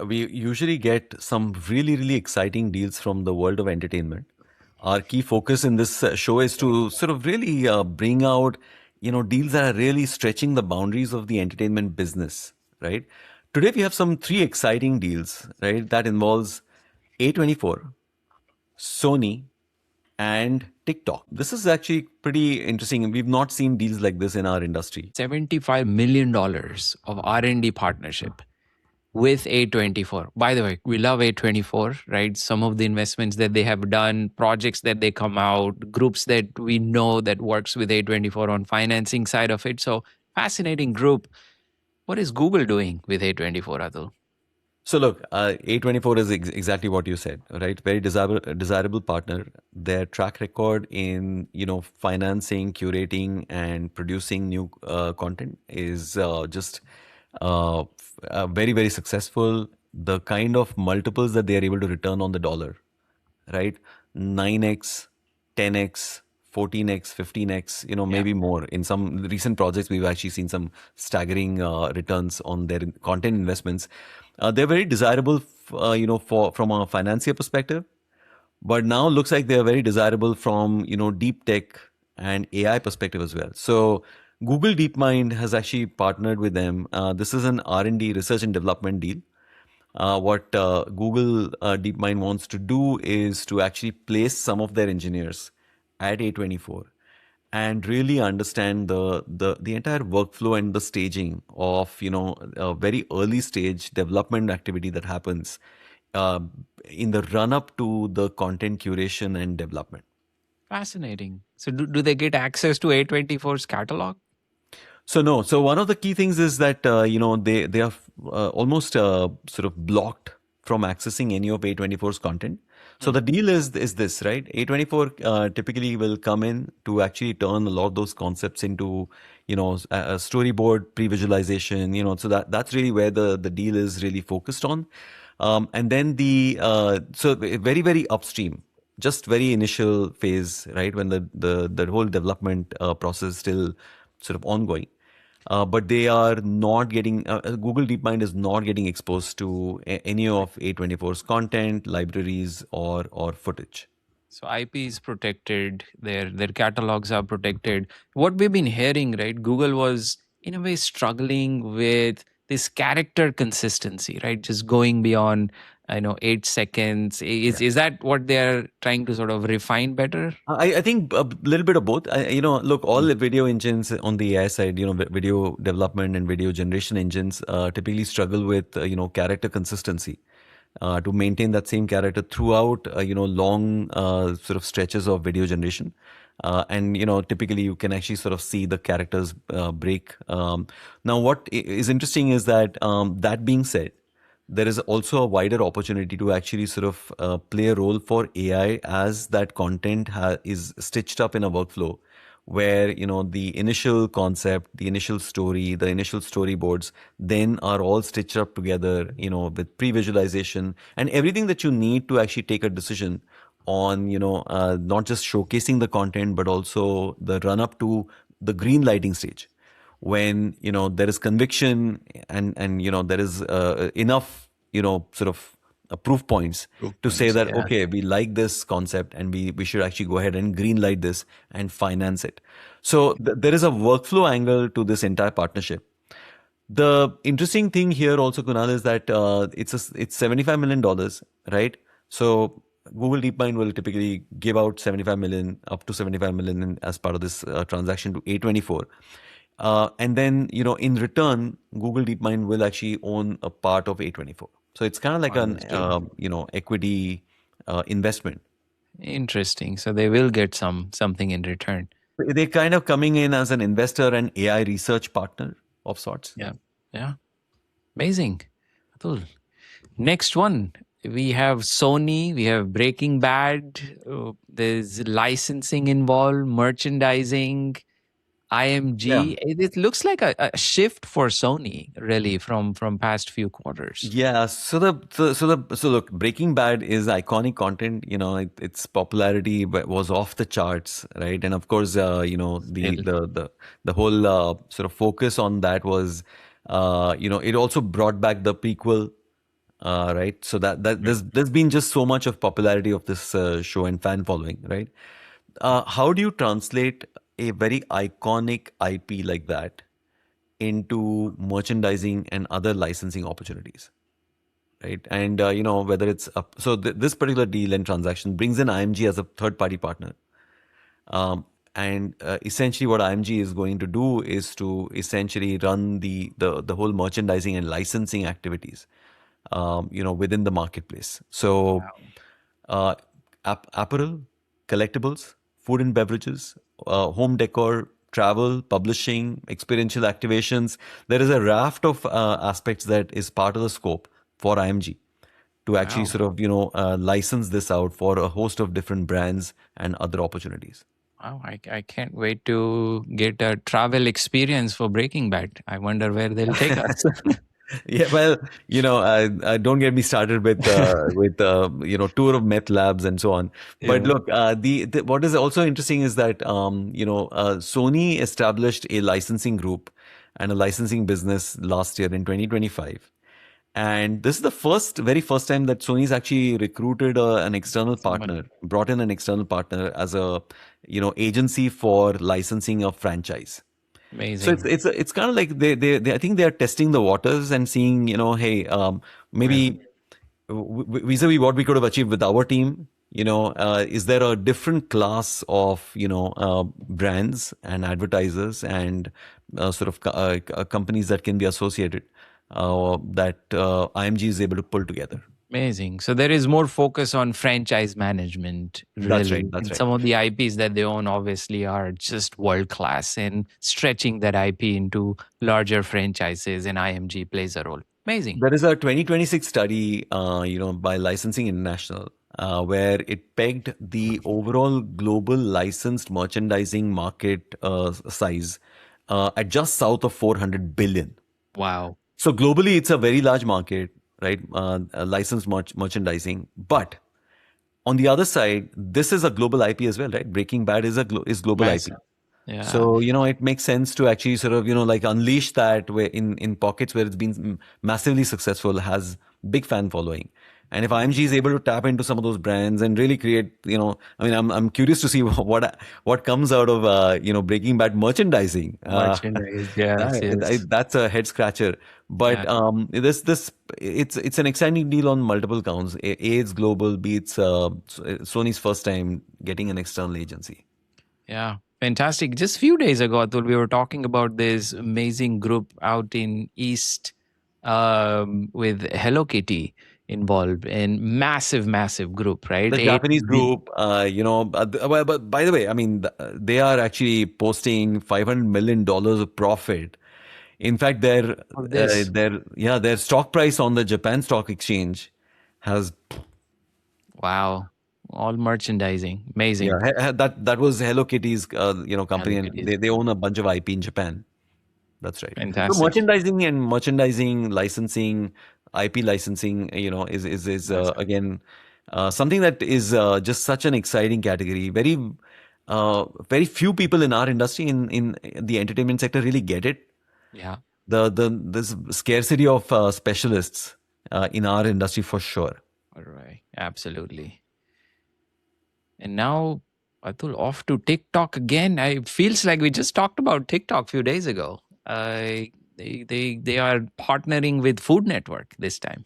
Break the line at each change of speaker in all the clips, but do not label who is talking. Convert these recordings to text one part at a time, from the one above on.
we usually get some really, really exciting deals from the world of entertainment. Our key focus in this show is to sort of really bring out, deals that are really stretching the boundaries of the entertainment business, right? Today we have some three exciting deals, right? That involves A24, Sony, and TikTok. This is actually pretty interesting. We've not seen deals like this in our industry.
$75 million of R&D partnership with A24. By the way, we love A24, right? Some of the investments that they have done, projects that they come out, groups that we know that works with A24 on financing side of it. So fascinating group. What is Google doing with A24, Atul?
So look, A24 is exactly what you said, right? Very desirable partner. Their track record in financing, curating, and producing new content is just very, very successful. The kind of multiples that they are able to return on the dollar, right? 9x, 10x, 14x, 15x, maybe more. In some recent projects, we've actually seen some staggering returns on their content investments. They're very desirable, from a financier perspective, but now looks like they are very desirable from deep tech and AI perspective as well. So Google DeepMind has actually partnered with them. This is an R&D, research and development deal. What Google DeepMind wants to do is to actually place some of their engineers at A24 and really understand the entire workflow and the staging of a very early stage development activity that happens uh, in the run up to the content curation and development.
Fascinating. So do they get access to A24's catalog?
So no. So one of the key things is that they are almost sort of blocked from accessing any of A24's content. So the deal is this, right? A24 typically will come in to actually turn a lot of those concepts into a storyboard pre-visualization. So that's really where the deal is really focused on. And then so very, very upstream, just very initial phase, right? When the whole development process is still sort of ongoing. But they are not getting, Google DeepMind is not getting exposed to any of A24's content, libraries, or footage.
So IP is protected, their catalogs are protected. What we've been hearing, right? Google was in a way struggling with this character consistency, right? Just going beyond, 8 seconds. Is that what they're trying to sort of refine better?
I think a little bit of both. Look, all the video engines on the AI side, video development and video generation engines typically struggle with, character consistency. To maintain that same character throughout, long sort of stretches of video generation. And, typically you can actually sort of see the characters break. Now, what is interesting is that, that being said, there is also a wider opportunity to actually sort of play a role for AI as that content is stitched up in a workflow where the initial concept, the initial story, the initial storyboards then are all stitched up together, with pre-visualization and everything that you need to actually take a decision on, not just showcasing the content but also the run up to the green lighting stage when there is conviction and there is enough sort of proof points to say that
Yeah.
okay, we like this concept and we should actually go ahead and green light this and finance it. So there is a workflow angle to this entire partnership. The interesting thing here also, Kunal, is that it's $75 million, right? So Google DeepMind will typically give out 75 million, up to 75 million as part of this transaction to A24. And then, in return, Google DeepMind will actually own a part of A24. So it's kind of like an, equity investment.
Interesting. So they will get something in return.
They're kind of coming in as an investor and AI research partner of sorts.
Yeah. Yeah. Amazing. Atul. Next one. We have Sony, we have Breaking Bad, there's licensing involved, merchandising,
Yeah.
IMG. It looks like a shift for Sony, really, from past few quarters.
Yeah, so look, Breaking Bad is iconic content. Its popularity was off the charts, right? And of course,
Still.
the whole sort of focus on that was, it also brought back the prequel, right? So that there's been just so much of popularity of this show and fan following, right? How do you translate a very iconic IP like that into merchandising and other licensing opportunities, right? And whether it's so this particular deal and transaction brings in IMG as a third party partner. And essentially, what IMG is going to do is to essentially run the whole merchandising and licensing activities, within the marketplace. So,
Wow.
uh, apparel, collectibles, food and beverages, home decor, travel, publishing, experiential activations. There is a raft of aspects that is part of the scope for IMG to actually
Wow.
sort of license this out for a host of different brands and other opportunities.
Wow. I can't wait to get a travel experience for Breaking Bad. I wonder where they'll take us.
Yeah, well, don't get me started with tour of meth labs and so on. But
Yeah.
look, the what is also interesting is that Sony established a licensing group and a licensing business last year in 2025. And this is the very first time that Sony's actually recruited an external
Someone
partner, brought in an external partner as a agency for licensing a franchise. So
amazing.
it's kind of like they I think they are testing the waters and seeing, hey,
Right.
maybe vis-a-vis what we could have achieved with our team, is there a different class of brands and advertisers and sort of companies that can be associated that IMG is able to pull together.
Amazing. So there is more focus on franchise management,
That's right.
really.
That's
And
right.
some of the IPs that they own obviously are just world class, and stretching that IP into larger franchises and IMG plays a role. Amazing.
There is a 2026 study, by Licensing International, where it pegged the overall global licensed merchandising market size at just south of 400 billion.
Wow.
So globally, it's a very large market, right? Licensed merchandising, but on the other side, this is a global IP as well, right? Breaking Bad is global IP.
Massive. Yeah.
So, it makes sense to actually sort of, like unleash that where in pockets where it's been massively successful, has big fan following. And if IMG is able to tap into some of those brands and really create, I mean, I'm curious to see what comes out of, Breaking Bad merchandising.
Merchandise. Yes. Yes.
That's a head scratcher. But
Yeah.
it's an exciting deal on multiple counts. It's global. B, it's Sony's first time getting an external agency.
Yeah, fantastic. Just a few days ago, Atul, we were talking about this amazing group out in East with Hello Kitty involved, and massive, massive group, right?
The Japanese group, well, but by the way, I mean, they are actually posting $500 million of profit. In fact,
Of this.
their stock price on the Japan Stock Exchange has,
Wow. All merchandising.
yeah,
Amazing.
that was Hello Kitty's,
Hello
company, and
Kitty
they own a bunch of IP in Japan. That's right. So
fantastic.
merchandising, licensing, IP licensing, is
Massive.
again something that is just such an exciting category. Very few people in our industry in the entertainment sector really get it.
Yeah.
The this scarcity of specialists in our industry for sure.
All right. Absolutely. And now, Atul, off to TikTok again. I feels like we just talked about TikTok a few days ago. They are partnering with Food Network this time.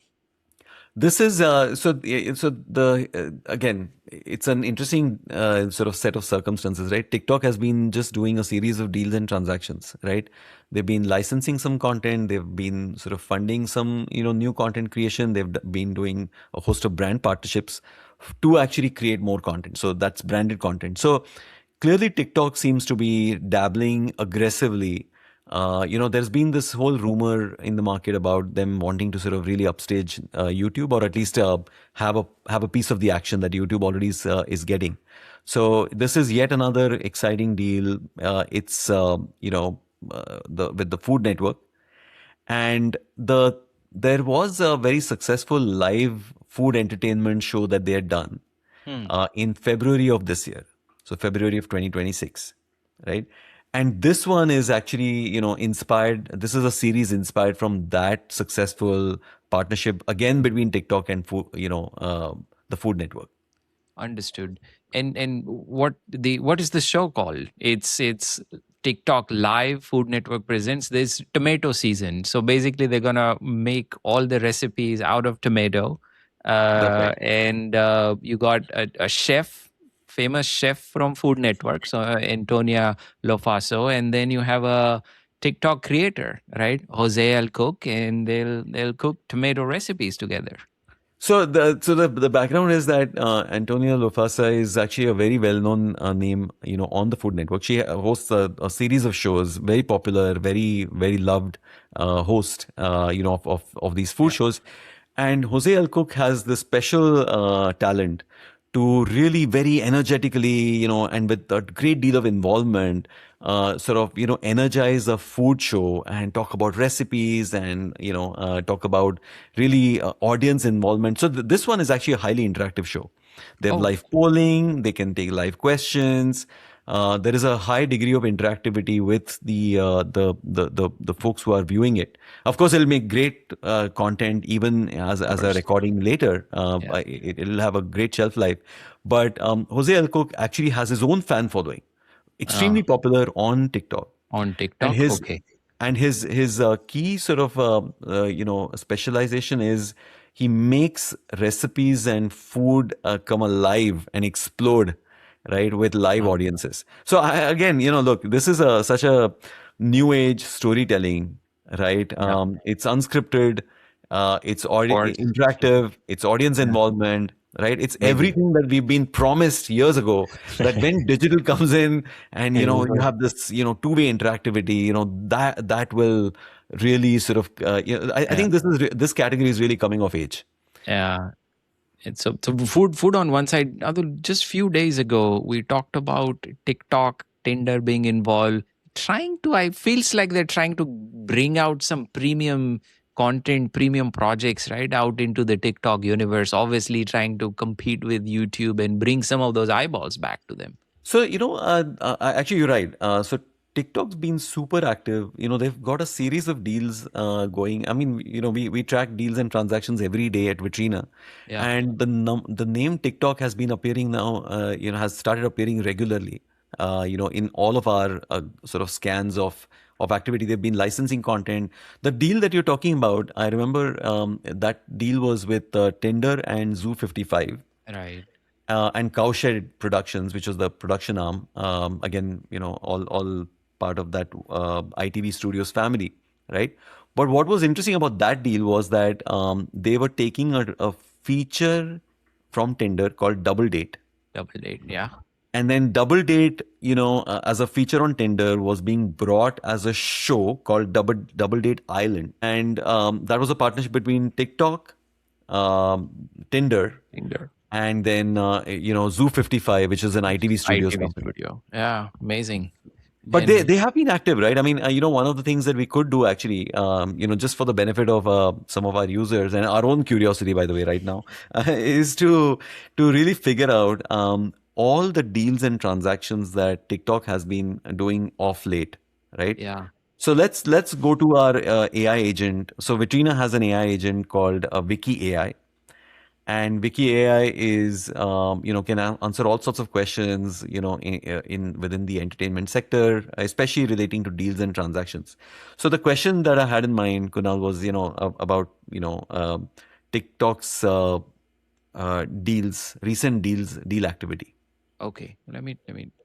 This is so the again, it's an interesting sort of set of circumstances, right? TikTok has been just doing a series of deals and transactions, right? They've been licensing some content, they've been sort of funding some new content creation, they've been doing a host of brand partnerships to actually create more content. So that's branded content. So clearly, TikTok seems to be dabbling aggressively. There's been this whole rumor in the market about them wanting to sort of really upstage YouTube, or at least have a piece of the action that YouTube already is getting. So this is yet another exciting deal. It's with the Food Network, and there was a very successful live food entertainment show that they had done
Hmm.
in February of this year. So February of 2026, right? And this one is actually, inspired. This is a series inspired from that successful partnership again between TikTok and the Food Network.
Understood. And what is the show called? It's TikTok Live Food Network presents this tomato season. So basically, they're gonna make all the recipes out of tomato,
That's right.
and you got a chef, famous chef from Food Network, so Antonia Lofaso, and then you have a TikTok creator, right, Jose El Cook, and they'll cook tomato recipes together.
So the background is that Antonia Lofasa is actually a very well known name, on the Food Network. She hosts a series of shows, very popular, very very loved host, of these food
Yeah.
shows. And Jose Al Cook has this special talent to really very energetically, and with a great deal of involvement, sort of, energize a food show and talk about recipes and, talk about really audience involvement. So this one is actually a highly interactive show. They have
Oh,
live polling, they can take live questions. There is a high degree of interactivity with the folks who are viewing it. Of course, it'll make great content even
of
as a
course.
recording later.
Yeah.
It'll have a great shelf life. But Jose El Cook actually has his own fan following, extremely popular on TikTok,
On
and
TikTok.
his
Okay.
key sort of specialization is he makes recipes and food come alive and explode, right, with live
Uh,
audiences. So again, look, this is such a new age storytelling, right?
yeah.
It's unscripted, it's
Of course.
interactive, it's audience
Yeah.
involvement, right? It's
Amazing.
everything that we've been promised years ago, that when digital comes in and,
It will
you
work.
have this, two-way interactivity, that will really sort of, I
Yeah.
think this category is really coming of age.
Yeah. It's so food on one side. Atul, just few days ago, we talked about TikTok, Tinder being involved, trying to. I feels like they're trying to bring out some premium content, premium projects, right, out into the TikTok universe. Obviously, trying to compete with YouTube and bring some of those eyeballs back to them.
So, actually, you're right. So, TikTok's been super active. They've got a series of deals going. I mean, we track deals and transactions every day at Vitrina,
Yeah.
and the name TikTok has been appearing now. Has started appearing regularly. In all of our sort of scans of activity, they've been licensing content. The deal that you're talking about, I remember that deal was with Tinder and Zoo 55
Right.
and Cowshed Productions, which was the production arm. Again, all part of that ITV Studios family, right? But what was interesting about that deal was that they were taking a feature from Tinder called Double Date.
Double date. Yeah.
And then Double Date, as a feature on Tinder, was being brought as a show called Double Date Island, and that was a partnership between TikTok, Tinder,
Tinder.
and then Zoo 55, which is an ITV Studios
ITV
company.
studio. Yeah. Amazing.
But they
And
they have been active, right? I mean, one of the things that we could do actually, just for the benefit of some of our users and our own curiosity, by the way, right now, is to really figure out all the deals and transactions that TikTok has been doing off late, right?
yeah.
So let's go to our AI agent. So Vitrina has an AI agent called VIQI AI, and VIQI AI is can answer all sorts of questions in within the entertainment sector, especially relating to deals and transactions. So the question that I had in mind, Kunal, was about TikTok's deal activity.
Okay, let me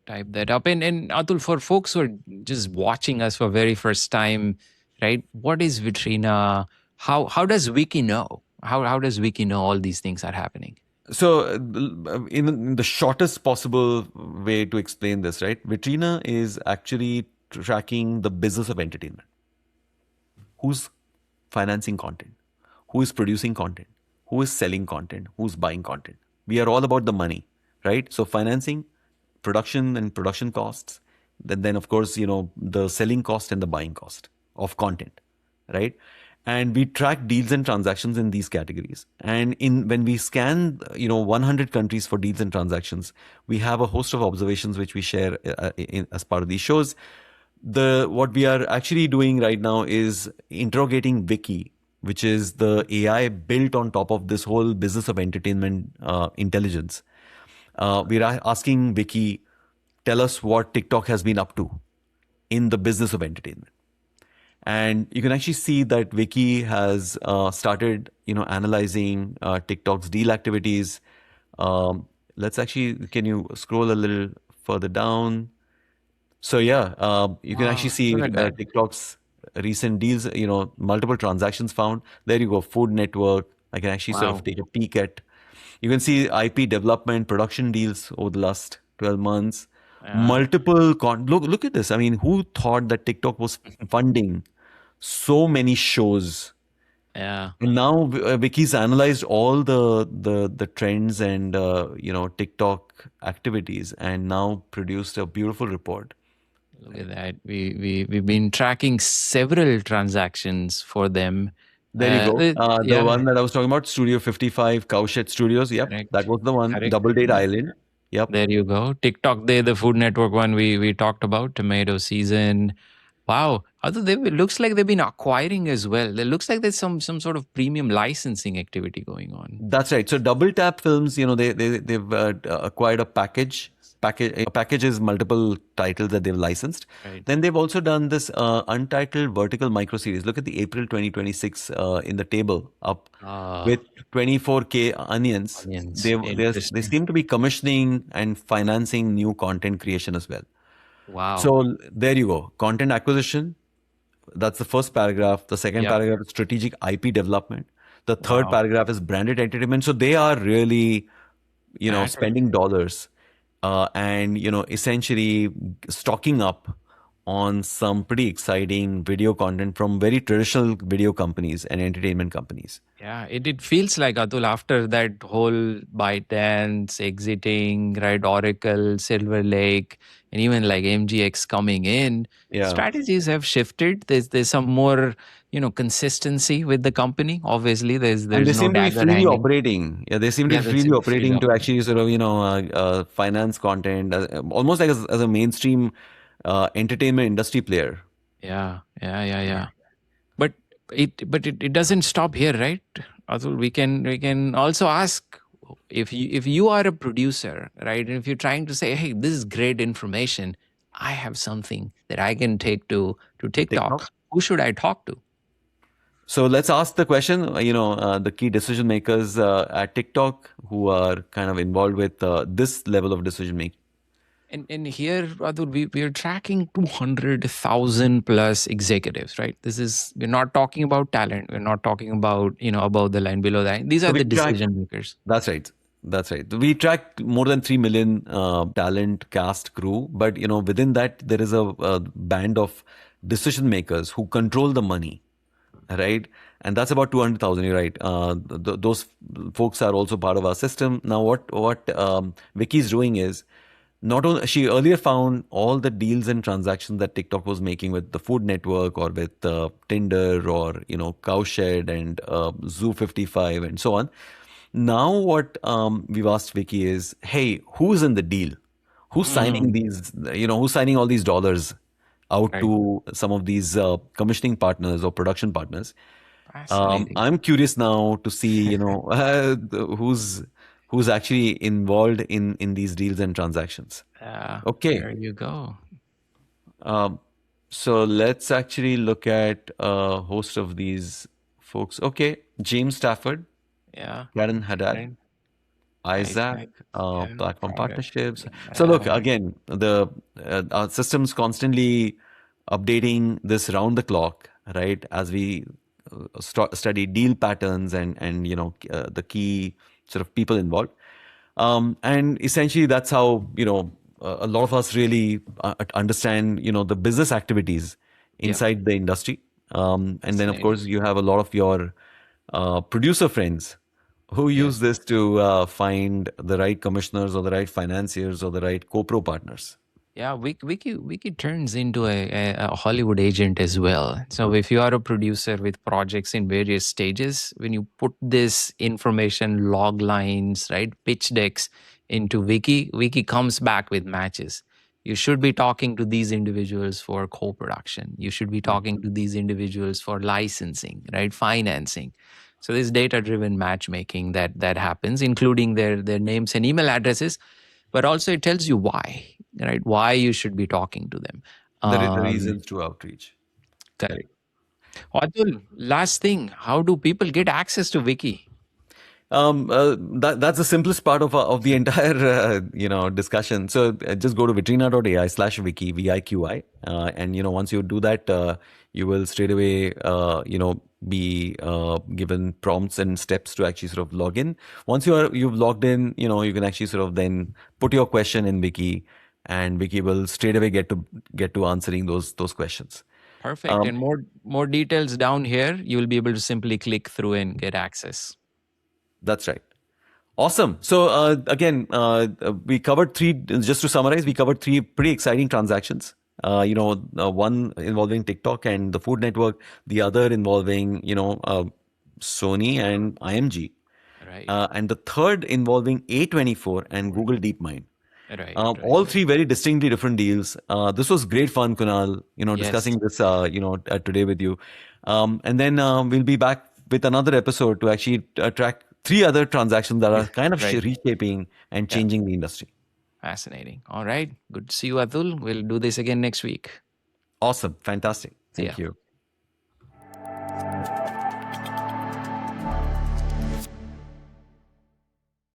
type that up. And Atul, for folks who are just watching us for very first time, right? What is Vitrina? How does Wiki know? How does Wiki know all these things are happening?
So, in the shortest possible way to explain this, right? Vitrina is actually tracking the business of entertainment. Who's financing content, who is producing content, who is selling content, who's buying content. We are all about the money, right? So financing, production and production costs, then of course, the selling cost and the buying cost of content, right? And we track deals and transactions in these categories. And in when we scan, 100 countries for deals and transactions, we have a host of observations which we share as part of these shows. The what we are actually doing right now is interrogating VIQI, which is the AI built on top of this whole business of entertainment intelligence. We're asking VIQI, tell us what TikTok has been up to in the business of entertainment. And you can actually see that VIQI has started, analyzing TikTok's deal activities. Let's actually, can you scroll a little further down? So yeah, you can actually
Wow, look
see
at that.
TikTok's recent deals. Multiple transactions found. There you go, Food Network. I can actually sort of
Wow.
take a peek at. You can see IP development, production deals over the last 12 months.
Yeah.
Multiple look at this. I mean, who thought that TikTok was funding so many shows?
Yeah.
And now Vicky's analyzed all the trends and TikTok activities, and now produced a beautiful report.
Look at that. We've been tracking several transactions for them.
There you go. The
Yeah.
one that I was talking about, Studio 55, Cowshed Studios. Yep, that
Correct.
was the one.
Correct.
Double Date Island. Yep.
There you go. TikTok, the Food Network one we talked about, tomato season. Wow. Although it looks like they've been acquiring as well. It looks like there's some sort of premium licensing activity going on.
That's right. So Double Tap Films, they've acquired a package. Package is multiple titles that they've licensed.
Right.
Then they've also done this untitled vertical micro series. Look at the April 2026 in the table up with 24K onions.
Onions.
They
Interesting.
seem to be commissioning and financing new content creation as well.
Wow.
So there you go. Content acquisition, that's the first paragraph. The second
Yep.
paragraph is strategic IP development. The third
Wow.
paragraph is branded entertainment. So they are really,
At it.
spending dollars and, essentially stocking up on some pretty exciting video content from very traditional video companies and entertainment companies.
Yeah, it feels like Atul after that whole ByteDance exiting, right? Oracle, Silver Lake, and even like MGX coming in,
Yeah.
strategies have shifted. There's some more consistency with the company. Obviously,
And they
there's no
seem to be
dagger
freely
hanging.
operating. Yeah, they seem to
Yeah,
be
that's
freely
in free
operating to
operating.
actually sort of, finance content, almost like as a mainstream entertainment industry player.
Yeah. But it doesn't stop here, right? Atul, we can also ask if you are a producer, right? And if you're trying to say, hey, this is great information, I have something that I can take to
TikTok.
TikTok. Who should I talk to?
So let's ask the question, the key decision makers at TikTok who are kind of involved with this level of decision making.
And here, Atul, we are tracking 200,000 plus executives, right? We're not talking about talent. We're not talking about, above the line, below the line. These
So
are
we
the
track,
decision makers.
that's right. That's right. We track more than 3 million talent, cast, crew. But, within that, there is a band of decision makers who control the money, right? And that's about 200,000. You're right. Those folks are also part of our system. Now, what Vicky's doing is not only she earlier found all the deals and transactions that TikTok was making with the Food Network or with Tinder or Cowshed and Zoo 55 and so on. Now, what we've asked Vicky is, hey, who's in the deal? Who's signing
Mm,
these? Who's signing all these dollars out
right.
to some of these commissioning partners or production partners?
Fascinating.
I'm curious now to see, who's actually involved in these deals and transactions. Okay,
There you go.
um, so let's actually look at a host of these folks. Okay, James Stafford,
Yeah.
Karen Haddad,
Right.
Isaac,
Isaac. Yeah.
platform
Product.
partnerships. So look,
Yeah.
again, the our systems constantly updating this round the clock, right? As we study deal patterns and the key sort of people involved. And essentially, that's how a lot of us really understand the business activities
Yep.
inside the industry. And then, of
Fascinating.
course, you have a lot of your producer friends who use
Yes.
this to find the right commissioners or the right financiers or the right co-pro partners.
Yeah, Wiki turns into a Hollywood agent as well. So if you are a producer with projects in various stages, when you put this information, log lines, right, pitch decks into Wiki comes back with matches. You should be talking to these individuals for co-production. You should be talking to these individuals for licensing, right? Financing. So there's data-driven matchmaking that happens, including their names and email addresses, but also it tells you why, right? Why you should be talking to them.
The reasons to outreach.
Correct. Atul, last thing, how do people get access to Wiki?
That's the simplest part of the entire discussion. So just go to vitrina.ai/wiki VIQI, and once you do that, you will straight away be given prompts and steps to actually sort of log in. Once you've logged in, you can actually sort of then put your question in Wiki, and Wiki will straight away get to answering those questions.
Perfect. And more details down here, you will be able to simply click through and get access.
That's right. Awesome. So again, we covered three. Just to summarize, we covered three pretty exciting transactions. One involving TikTok and the Food Network, the other involving Sony and IMG,
Right.
and the third involving A24 and Google DeepMind.
Right.
All three very distinctly different deals. This was great fun, Kunal.
Yes.
Discussing this, today with you, and then we'll be back with another episode to actually track three other transactions that are kind of
Right.
reshaping and changing the industry.
Fascinating. All right. Good to see you, Atul. We'll do this again next week.
Awesome, fantastic.
See
Thank
ya.
you.